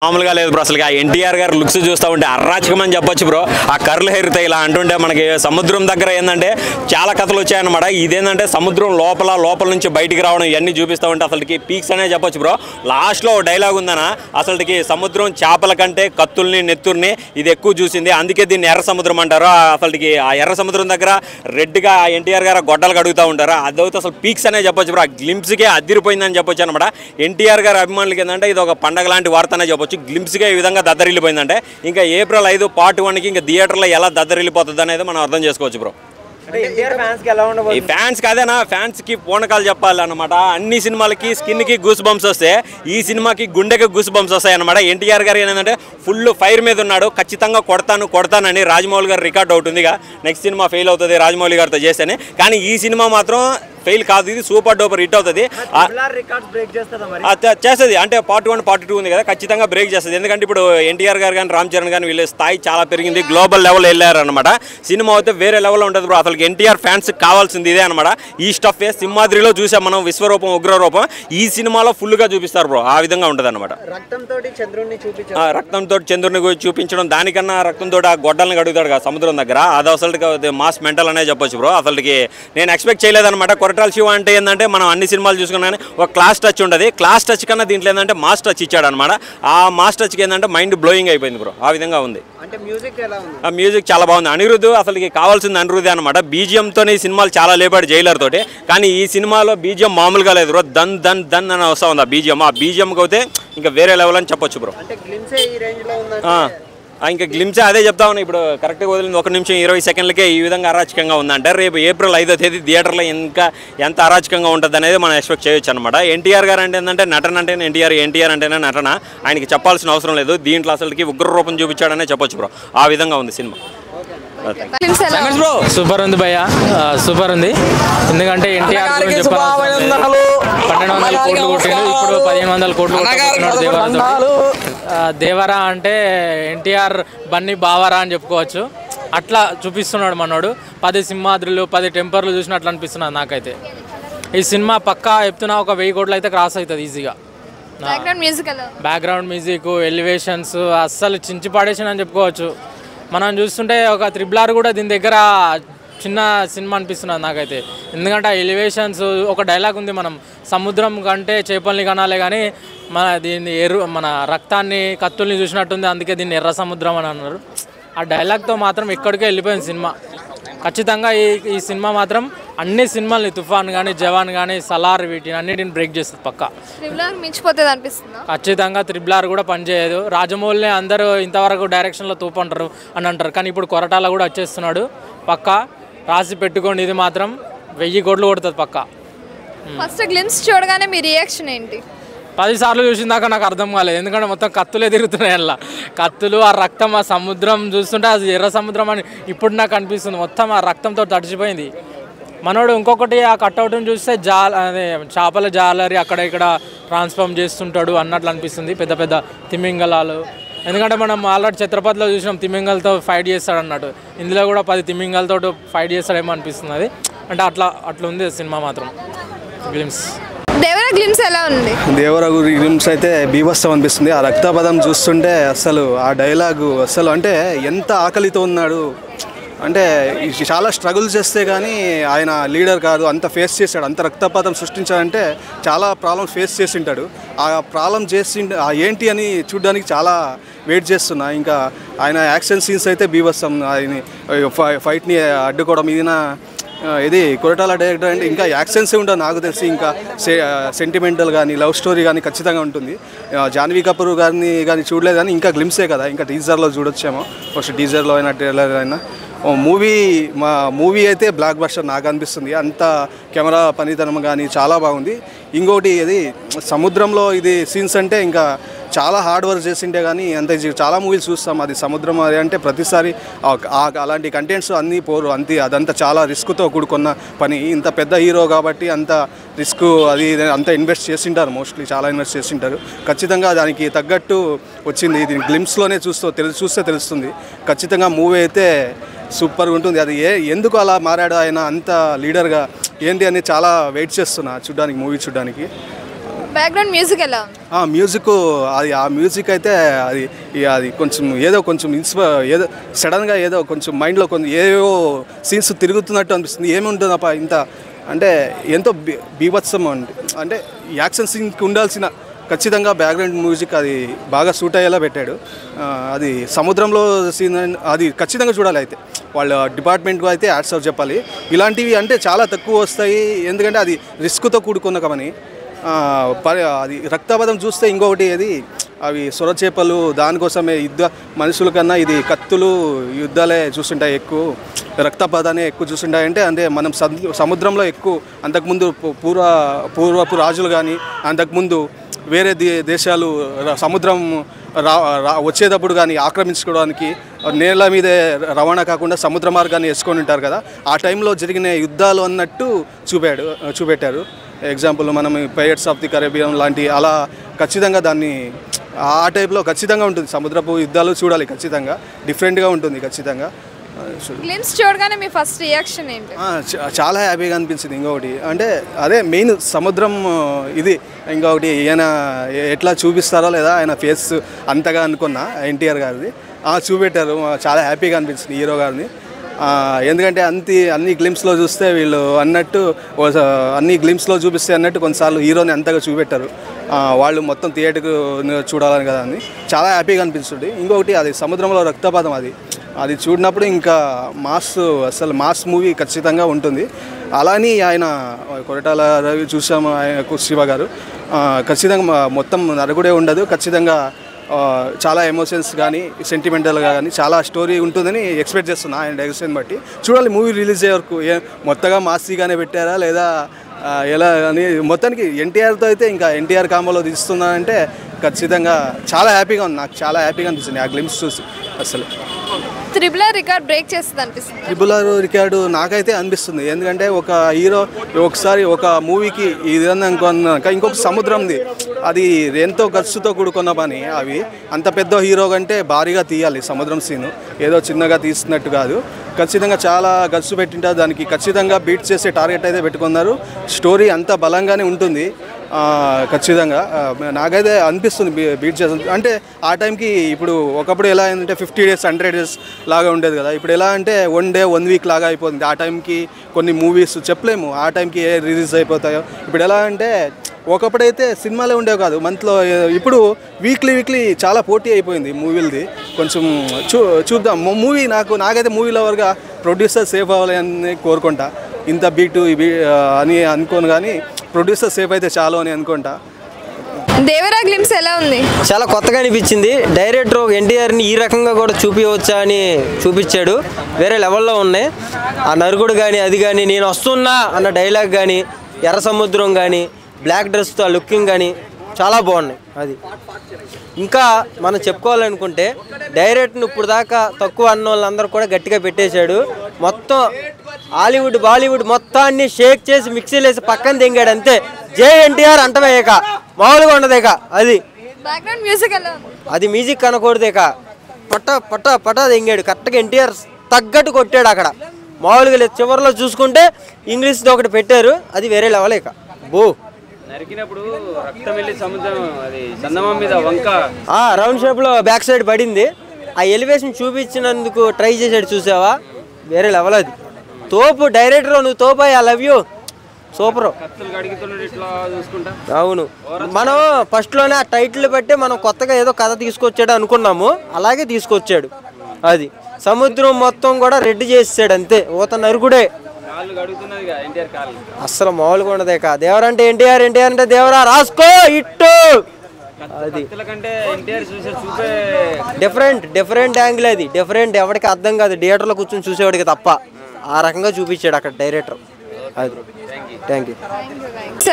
మామూలుగా లేదు బ్రో. అసలు ఎన్టీఆర్ గారు లుక్స్ చూస్తూ ఉంటే అరాచకం అని చెప్పొచ్చు బ్రో. ఆ కర్ల్ హెయిర్తో ఇలా అంటుంటే మనకి సముద్రం దగ్గర ఏంటంటే చాలా కథలు వచ్చాయన్నమాట. ఇదేంటంటే సముద్రం లోపల నుంచి బయటికి రావడం ఇవన్నీ చూపిస్తూ ఉంటే అసలుకి పీక్స్ అనే చెప్పొచ్చు బ్రో. లాస్ట్లో డైలాగ్ ఉందన్న, అసలుకి సముద్రం చేపల కంటే కత్తుల్ని నెత్తుర్ని ఇది ఎక్కువ చూసింది, అందుకే దీన్ని ఎర్ర సముద్రం అంటారు. అసలుకి ఆ ఎర్ర సముద్రం దగ్గర రెడ్గా ఎన్టీఆర్ గారు గొడ్డలు కడుగుతూ ఉంటారు. అదైతే అసలు పీక్స్ అనే చెప్పొచ్చు బ్రో. ఆ గ్లింప్స్కే అదిరిపోయిందని చెప్పొచ్చు అనమాట. ఎన్టీఆర్ గారి అభిమానులకి ఏంటంటే ఇది ఒక పండగ లాంటి వార్త అనే చెప్పొచ్చు. గ్లింప్స్గా ఈ విధంగా దద్దరిల్లిపోయిందంటే ఇంకా April 5 Part 1కి ఇంకా థియేటర్లో ఎలా దద్దరిల్లిపోతుంది అనేది మనం అర్థం చేసుకోవచ్చు బ్రో. ఈ ఫ్యాన్స్ కాదేనా, ఫ్యాన్స్ కి పూనకాలు చెప్పాలన్నమాట. అన్ని సినిమాలకి స్కిన్ కి గూస్ బంప్స్ వస్తే ఈ సినిమాకి గుండెకి గూస్ బంప్స్ వస్తాయి అనమాట. ఎన్టీఆర్ గారు ఏంటంటే ఫుల్ ఫైర్ మీద ఉన్నాడు, ఖచ్చితంగా కొడతానని రాజమౌళి గారు రికార్డ్ అవుతుందిగా. నెక్స్ట్ సినిమా ఫెయిల్ అవుతుంది రాజమౌళి గారితో చేస్తేనే, కానీ ఈ సినిమా మాత్రం ఫెయిల్ కాదు, ఇది సూపర్ డూపర్ హిట్ అవుతుంది. చేస్తుంది అంటే Part 1 Part 2 ఉంది కదా, ఖచ్చితంగా బ్రేక్ చేస్తుంది. ఎందుకంటే ఇప్పుడు ఎన్టీఆర్ గారు కానీ రామ్ చరణ్ కానీ వీళ్ళ స్థాయి చాలా పెరిగింది, గ్లోబల్ లెవెల్ వెళ్ళారు అనమాట. సినిమా అయితే వేరే లెవెల్లో ఉంటుంది బ్రో. అసలు ఎన్టీఆర్ ఫ్యాన్స్ కావాల్సింది ఇదే అనమాట. ఈ స్టఫ్ సింహాద్రిలో చూసాం మనం, విశ్వరూపం ఉగ్రరూపం, ఈ సినిమాలో ఫుల్గా చూపిస్తారు బ్రో. ఆ విధంగా ఉంటుంది అనమాట. రక్తంతో చంద్రుని చూపించడం, దానికన్నా రక్తంతో ఆ గొడ్డల్ని కడుగుతాడు కదా సముద్రం దగ్గర, అది అసలు మాస్ మెంటల్ అనే చెప్పొచ్చు బ్రో. అసలుకి నేను ఎక్స్పెక్ట్ చేయలేదన్నమాట. కొరటాల శివ అంటే ఏంటంటే మనం అన్ని సినిమాలు చూసుకున్నా కానీ ఒక క్లాస్ టచ్ ఉంటుంది. క్లాస్ టచ్ కన్నా దీంట్లో ఏంటంటే మాస్ టచ్ ఇచ్చాడు అనమాట. ఆ మాస్ టచ్కి ఏంటంటే మైండ్ బ్లోయింగ్ అయిపోయింది బ్రో. ఆ విధంగా ఉంది. ఆ మ్యూజిక్ చాలా బాగుంది. అనిరుద్ధ్ అసలుకి కావాల్సింది అనిరుద్ధే అనమాట. బీజిఎంతోనే ఈ సినిమాలు చాలా లేపాడు జైలర్ తోటి, కానీ ఈ సినిమాలో బీజిఎం మామూలుగా లేదు బ్రో. దన్ దన్ దన్ అని వస్తూ ఉంది ఆ బీజిఎం. ఆ బీజిఎంకి అయితే ఇంకా వేరే లెవెల్ అని చెప్పొచ్చు బ్రో. ఇంకా గ్లిమ్సే అదే చెప్తా ఉన్నా. ఇప్పుడు కరెక్ట్గా వదిలింది 1 నిమిషం 20 సెకండ్లకే ఈ విధంగా అరాచకంగా ఉందంటే రేపు April 5వ తేదీ థియేటర్లో ఇంకా ఎంత అరాచకంగా ఉంటుంది అనేది మనం ఎక్స్పెక్ట్ చేయొచ్చు అనమాట. ఎన్టీఆర్ గారు అంటే ఏంటంటే నటన అంటే ఎన్టీఆర్ అంటేనే నటన, ఆయనకి చెప్పాల్సిన అవసరం లేదు. దీంట్లో అసలుకి ఉగ్ర రూపం చూపించాడనే చెప్పొచ్చు బ్రో. ఆ విధంగా ఉంది సినిమా. సూపర్ ఉంది భయ్య, సూపర్ ఉంది. ఎందుకంటే ఎన్టీఆర్ గురించి చెప్పాలి, 1200 కోట్లు కొట్టిండు, ఇప్పుడు 1500 కోట్లు కొట్టుకుంటున్నాడు దేవరాతో. దేవరా అంటే ఎన్టీఆర్ బన్నీ బావరా అని చెప్పుకోవచ్చు. అట్లా చూపిస్తున్నాడు మనోడు. 10 సింహాద్రులు 10 టెంపర్లు చూసినట్లు అనిపిస్తున్నది నాకైతే. ఈ సినిమా పక్కా చెప్తున్నా ఒక 1000 కోట్లు అయితే క్రాస్ అవుతుంది ఈజీగా. బ్యాక్గ్రౌండ్ మ్యూజిక్, ఎలివేషన్స్ అస్సలు చించి పడేషన్ అని చెప్పుకోవచ్చు. మనం చూస్తుంటే ఒక RRR కూడా దీని దగ్గర చిన్న సినిమా అనిపిస్తున్నది నాకైతే. ఎందుకంటే ఆ ఎలివేషన్స్, ఒక డైలాగ్ ఉంది, మనం సముద్రం కంటే చేపల్ని కనాలే కానీ దీన్ని మన రక్తాన్ని కత్తుల్ని చూసినట్టుంది, అందుకే దీన్ని ఎర్ర సముద్రం అని అన్నారు. ఆ డైలాగ్తో మాత్రం ఎక్కడికే వెళ్ళిపోయింది సినిమా. ఖచ్చితంగా ఈ సినిమా మాత్రం అన్ని సినిమాల్ని, తుఫాన్ కానీ, జవాన్ కానీ, సలార్, వీటిని అన్నిటిని బ్రేక్ చేస్తుంది పక్కా. ఖచ్చితంగా RRR కూడా పనిచేయదు. రాజమౌళిని అందరూ ఇంతవరకు డైరెక్షన్లో తూపు అంటారు అని అంటారు, కానీ ఇప్పుడు కొరటాల కూడా వచ్చేస్తున్నాడు పక్కా. రాసి పెట్టుకోండి, ఇది మాత్రం 1000 కోట్లు కొడుతుంది పక్కా. ఫస్ట్ గ్లిమ్స్ చూడగానే మీ రియాక్షన్ ఏంటి? 10 సార్లు చూసిన దాకా నాకు అర్థం కాలేదు. ఎందుకంటే మొత్తం కత్తులే తిరుగుతున్నాయి అలా. కత్తులు, ఆ రక్తం, ఆ సముద్రం చూస్తుంటే అది ఎర్ర సముద్రం అని ఇప్పుడు నాకు అనిపిస్తుంది. మొత్తం ఆ రక్తంతో తడిచిపోయింది మనోడు. ఇంకొకటి ఆ కట్అవుట్ని చూస్తే అదే చేపల జాలరి అక్కడ ఇక్కడ ట్రాన్స్ఫార్మ్ చేస్తుంటాడు అన్నట్లు అనిపిస్తుంది. పెద్ద పెద్ద తిమింగలాలు. ఎందుకంటే మనం ఆల్రెడీ ఛత్రపతిలో చూసినాం, తిమింగలతో ఫైట్ చేస్తాడు అన్నట్టు. ఇందులో కూడా 10 తిమింగలతో ఫైట్ చేస్తాడేమో అనిపిస్తుంది. అది అంటే అట్లా ఉంది సినిమా మాత్రం. గ్లిమ్స్ దేవరా గ్లిమ్స్ ఎలా ఉంది? దేవరా గ్లిమ్స్ అయితే బీభత్సం అనిపిస్తుంది. ఆ రక్తపదం చూస్తుంటే అసలు ఆ డైలాగు అసలు అంటే ఎంత ఆకలితో ఉన్నాడు అంటే, చాలా స్ట్రగుల్ చేస్తే కానీ ఆయన లీడర్ కాదు, అంత ఫేస్ చేశాడు, అంత రక్తపాతం సృష్టించాడంటే చాలా ప్రాబ్లమ్స్ ఫేస్ చేసి ఉంటాడు. ఆ ప్రాబ్లం ఏంటి అని చూడడానికి చాలా వెయిట్ చేస్తున్నా. ఇంకా ఆయన యాక్షన్ సీన్స్ అయితే బీభత్సం. ఆయన ఫైట్ని అడ్డుకోవడం, ఇది కొరటాల డైరెక్టర్ అంటే ఇంకా యాక్షన్సే ఉంటుంది నాకు తెలిసి. ఇంకా సెంటిమెంటల్ కానీ, లవ్ స్టోరీ కానీ ఖచ్చితంగా ఉంటుంది. జాన్వీ కపూర్ గారిని కానీ చూడలేదు, కానీ ఇంకా గ్లిమ్సే కదా, ఇంకా టీజర్లో చూడొచ్చేమో. ఫస్ట్ టీజర్లో అయినా ట్రైలర్ అయినా మూవీ అయితే బ్లాక్ బస్టర్ నాకు అనిపిస్తుంది. అంత కెమెరా పనితనం కానీ చాలా బాగుంది. ఇంకోటి ఇది సముద్రంలో ఇది సీన్స్ అంటే ఇంకా చాలా హార్డ్ వర్క్ చేసింటే కానీ అంత చాలా మూవీస్ చూస్తాం, అది సముద్రం అది అంటే ప్రతిసారి అలాంటి కంటెంట్స్ అన్నీ పోరు అదంతా చాలా రిస్క్తో కూడుకున్న పని. ఇంత పెద్ద హీరో కాబట్టి అంత రిస్క్ అది అంతా ఇన్వెస్ట్ చేసింటారు, మోస్ట్లీ చాలా ఇన్వెస్ట్ చేసింటారు. ఖచ్చితంగా దానికి తగ్గట్టు వచ్చింది. ఇది గ్లిమ్స్లోనే చూస్తే తెలుస్తుంది. ఖచ్చితంగా మూవీ అయితే సూపర్గా ఉంటుంది. అది ఎందుకు అలా మారాడు ఆయన అంత లీడర్గా ఏంటి అని చాలా వెయిట్ చేస్తున్నా మూవీ చూడడానికి. బ్యాక్గ్రౌండ్ మ్యూజిక్ ఎలా ఉంది? మ్యూజిక్ ఆ మ్యూజిక్ అయితే అది కొంచెం ఏదో సడన్గా ఏదో కొంచెం మైండ్లో కొంచెం ఏవో సీన్స్ తిరుగుతున్నట్టు అనిపిస్తుంది. ఏముంటుందప్ప ఇంత అంటే ఎంతో బీభత్సం అంటే యాక్షన్ సీన్కి ఉండాల్సిన ఖచ్చితంగా బ్యాక్గ్రౌండ్ మ్యూజిక్ అది బాగా సూట్ అయ్యేలా పెట్టాడు. అది సముద్రంలో సీన్ అది ఖచ్చితంగా చూడాలి. అయితే వాళ్ళ డిపార్ట్మెంట్కు అయితే యాడ్స్ ఆఫ్ చెప్పాలి. ఇలాంటివి అంటే చాలా తక్కువ వస్తాయి, ఎందుకంటే అది రిస్క్తో కూడుకున్న కమని. అది రక్తపాతం చూస్తే ఇంకొకటి అది అవి సొరచేపలు దానికోసమే మనుషుల కన్నా ఇది కత్తులు యుద్ధాలే చూస్తుంటాయి, ఎక్కువ రక్తపాతాన్ని ఎక్కువ చూస్తుంటాయి. అంటే మనం సముద్రంలో ఎక్కువ అంతకుముందు పూర్వపు రాజులు కానీ అంతకుముందు వేరే దేశాలు సముద్రం వచ్చేటప్పుడు కానీ ఆక్రమించుకోవడానికి నేల మీదే రవాణా కాకుండా సముద్ర మార్గాన్ని వేసుకొని ఉంటారు కదా, ఆ టైంలో జరిగిన యుద్ధాలు అన్నట్టు చూపెట్టారు. ఎగ్జాంపుల్ మనం పైరట్స్ ఆఫ్ ది కరేబియన్ లాంటి అలా ఖచ్చితంగా దాన్ని ఆ టైప్లో ఖచ్చితంగా ఉంటుంది. సముద్రపు యుద్ధాలు చూడాలి, ఖచ్చితంగా డిఫరెంట్గా ఉంటుంది ఖచ్చితంగా. గ్లిమ్స్ చూడగానే మీ ఫస్ట్ రియాక్షన్ ఏంటి? చాలా హ్యాపీగా అనిపించింది. ఇంకొకటి అంటే అదే మెయిన్ సముద్రం ఇది. ఇంకొకటి ఈయన ఎట్లా చూపిస్తారో లేదా ఆయన ఫేస్ అంతగా అనుకున్నా ఎన్టీఆర్ గారిది చూపెట్టారు. చాలా హ్యాపీగా అనిపించింది హీరో గారిని. ఎందుకంటే అన్ని గ్లిమ్స్లో చూస్తే వీళ్ళు అన్నట్టు అన్ని గ్లిమ్స్లో చూపిస్తే అన్నట్టు కొన్నిసార్లు హీరోని అంతగా చూపెట్టారు. వాళ్ళు మొత్తం థియేటర్కు చూడాలని కదా అని చాలా హ్యాపీగా అనిపిస్తుంది. ఇంకొకటి అది సముద్రంలో రక్తపాతం అది చూడినప్పుడు ఇంకా అసలు మాస్ మూవీ ఖచ్చితంగా ఉంటుంది. అలాని ఆయన కొరటాల రవి చూసాము, ఆయన శివ గారు ఖచ్చితంగా మొత్తం నరకుడే ఉండదు, ఖచ్చితంగా చాలా ఎమోషన్స్ కానీ సెంటిమెంటల్గా కానీ చాలా స్టోరీ ఉంటుందని ఎక్స్పెక్ట్ చేస్తున్నా ఆయన డైరెక్షన్ బట్టి. చూడాలి మూవీ రిలీజ్ అయ్యే వరకు మొత్తగా మాసీగానే పెట్టారా లేదా ఎలా అని. మొత్తానికి ఎన్టీఆర్తో అయితే ఇంకా ఎన్టీఆర్ కాంబోలో తీస్తున్నానంటే ఖచ్చితంగా చాలా హ్యాపీగా ఉంది. నాకు చాలా హ్యాపీగా అనిపిస్తుంది ఆ గ్లిమ్స్ చూసి. అసలు త్రిబుల్ ఆర్ రికార్డ్ బ్రేక్ చేస్తుంది అనిపిస్తుంది. త్రిబుల్ ఆర్ రికార్డు నాకైతే అనిపిస్తుంది. ఎందుకంటే ఒక హీరో ఒకసారి ఒక మూవీకి ఇదన్నా అనుకున్నాక ఇంకొక సముద్రంది అది ఎంతో ఖర్చుతో కూడుకున్న పని. అవి అంత పెద్ద హీరో కంటే భారీగా తీయాలి సముద్రం సీను, ఏదో చిన్నగా తీస్తున్నట్టు కాదు. ఖచ్చితంగా చాలా ఖర్చు పెట్టింటారు దానికి, ఖచ్చితంగా బీట్ చేసే టార్గెట్ అయితే పెట్టుకున్నారు. స్టోరీ అంత బలంగానే ఉంటుంది ఖచ్చితంగా. నాకైతే అనిపిస్తుంది బీట్ చేస్తుంది. అంటే ఆ టైంకి ఇప్పుడు ఒకప్పుడు ఎలా అయిందంటే 50 days 100 days లాగా ఉండేది కదా, ఇప్పుడు ఎలా అంటే 1 day 1 week లాగా అయిపోతుంది. ఆ టైంకి కొన్ని మూవీస్ చెప్పలేము ఆ టైంకి ఏ రిలీజ్ అయిపోతాయో. ఇప్పుడు ఎలా అంటే ఒకప్పుడైతే సినిమాలే ఉండేవి కాదు మంత్లో, ఇప్పుడు వీక్లీ చాలా పోటీ అయిపోయింది మూవీలది. కొంచెం చూద్దాం మూవీ. నాకైతే మూవీ లవర్గా ప్రొడ్యూసర్ సేఫ్ అవ్వాలి అని కోరుకుంటా. ఇంత బీటు అని అనుకోను కానీ ప్రొడ్యూసర్ సేఫ్ అయితే చాలు అని అనుకుంటా. దేవరా గ్లిమ్స్ ఎలా ఉంది? చాలా కొత్తగా అనిపించింది. డైరెక్టర్ ఎన్టీఆర్ని ఈ రకంగా కూడా చూపించవచ్చా అని చూపించాడు. వేరే లెవెల్లో ఉన్నాయి. ఆ నరుకుడు కానీ అది కానీ నేను వస్తున్నా అన్న డైలాగ్ కానీ ఎర్ర సముద్రం కానీ బ్లాక్ డ్రెస్తో ఆ లుకింగ్ కానీ చాలా బాగున్నాయి. అది ఇంకా మనం చెప్పుకోవాలనుకుంటే డైరెక్ట్ను ఇప్పుడు దాకా తక్కువ అన్న వాళ్ళందరూ కూడా గట్టిగా పెట్టేశాడు. మొత్తం హాలీవుడ్ బాలీవుడ్ మొత్తాన్ని షేక్ చేసి మిక్సీలు వేసి పక్కన తెంగాడు అంతే. జై ఎన్టీఆర్ అంటవేక మామూలుగా ఉండదేక. అది బ్యాక్గ్రౌండ్ మ్యూజిక్ ఎలా ఉంది? అది మ్యూజిక్ కనకూడదేక పట్ట తెంగాడు. కరెక్ట్గా ఎన్టీఆర్ తగ్గట్టు కొట్టాడు అక్కడ, మామూలుగా లేదు. చివరిలో చూసుకుంటే ఇంగ్లీష్ది ఒకటి పెట్టారు, అది వేరే లెవలేక. నరికినప్పుడు రక్తం వెళ్ళి సముద్రం అది చందమామ మీద వంక రౌండ్ షేప్లో బ్యాక్ సైడ్ పడింది. ఆ ఎలివేషన్ చూపించినందుకు ట్రై చేసాడు, చూసావా? వేరే లెవెల్ అది. తోపు డైరెక్టర్, నువ్వు తోపు. I love you, super. అవును, మనం ఫస్ట్లోనే ఆ టైటిల్ బట్టి మనం కొత్తగా ఏదో కథ తీసుకొచ్చాడు అనుకున్నాము, అలాగే తీసుకొచ్చాడు. అది సముద్రం మొత్తం కూడా రెడ్ చేసాడు అంతే. ఊత నరుకుడే, అస్సలు మామూలుగా ఉండదే. దేవరా అంటే ఎన్టీఆర్, ఎన్టీఆర్ అంటే దేవరా, రాసుకో ఇట్టు. అది డిఫరెంట్ యాంగిల్, అది డిఫరెంట్. ఎవరికి అర్థం కాదు థియేటర్లో కూర్చొని చూసేవాడికి తప్ప. ఆ రకంగా చూపించాడు అక్కడ డైరెక్టర్. అది థ్యాంక్ యూ.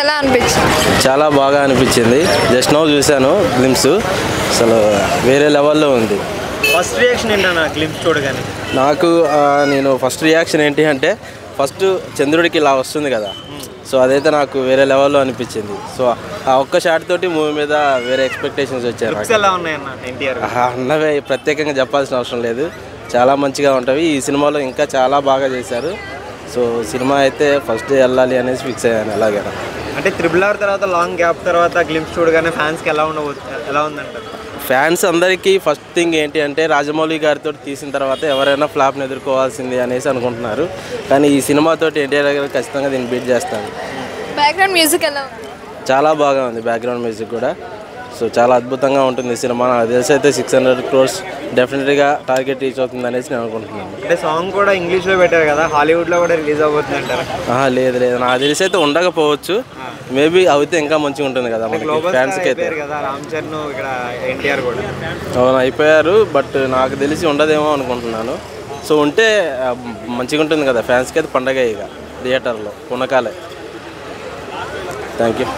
ఎలా అనిపించింది? చాలా బాగా అనిపించింది. జస్ట్ నౌ చూశాను గ్లిమ్స్, అసలు వేరే లెవెల్లో ఉంది. ఫస్ట్ రియాక్షన్ ఏంటన్నా గ్లిమ్స్ చూడగానే? నాకు నేను ఫస్ట్ రియాక్షన్ ఏంటి అంటే ఫస్ట్ చంద్రుడికి ఇలా వస్తుంది కదా, సో అదైతే నాకు వేరే లెవెల్లో అనిపించింది. సో ఆ ఒక్క షాట్ తోటి మూవీ మీద వేరే ఎక్స్పెక్టేషన్స్ వచ్చారు. అన్నవే ప్రత్యేకంగా చెప్పాల్సిన అవసరం లేదు, చాలా మంచిగా ఉంటాయి. ఈ సినిమాలో ఇంకా చాలా బాగా చేశారు. సో సినిమా అయితే ఫస్ట్ డే వెళ్ళాలి అనేసి ఫిక్స్ అయ్యాను. అలాగే అంటే RRR తర్వాత లాంగ్ గ్యాప్ తర్వాత గ్లిమ్స్ చూడగానే ఫ్యాన్స్కి ఎలా ఉందంటారు? ఫ్యాన్స్ అందరికీ ఫస్ట్ థింగ్ ఏంటి అంటే రాజమౌళి గారితో తీసిన తర్వాత ఎవరైనా ఫ్లాప్ని ఎదుర్కోవాల్సింది అనేసి అనుకుంటున్నారు. కానీ ఈ సినిమాతోటి ఎన్టీఆర్ గారు ఖచ్చితంగా దీన్ని బీట్ చేస్తాను. బ్యాక్గ్రౌండ్ మ్యూజిక్ ఎలా ఉంది? చాలా బాగా ఉంది బ్యాక్గ్రౌండ్ మ్యూజిక్ కూడా. సో చాలా అద్భుతంగా ఉంటుంది సినిమా. నాకు తెలిసి అయితే 600 crores డెఫినెట్గా టార్గెట్ రీచ్ అవుతుంది అనేసి నేను అనుకుంటున్నాను. అంటే సాంగ్ కూడా ఇంగ్లీష్లో పెట్టారు కదా, హాలీవుడ్లో కూడా రిలీజ్ అవబోతుంది అంటారా? లేదు నాకు తెలిసి అయితే ఉండకపోవచ్చు. మేబీ అయితే ఇంకా మంచిగా ఉంటుంది కదా మనకి ఫ్యాన్స్కి అయితే. కదా రామ్ చరణ్ ఇక్కడ ఎన్టీఆర్ కూడా అవును అయిపోయారు, బట్ నాకు తెలిసి ఉండదేమో అనుకుంటున్నాను. సో ఉంటే మంచిగా ఉంటుంది కదా ఫ్యాన్స్కి అయితే పండగ ఇక థియేటర్లో పునకాలే. Thank you.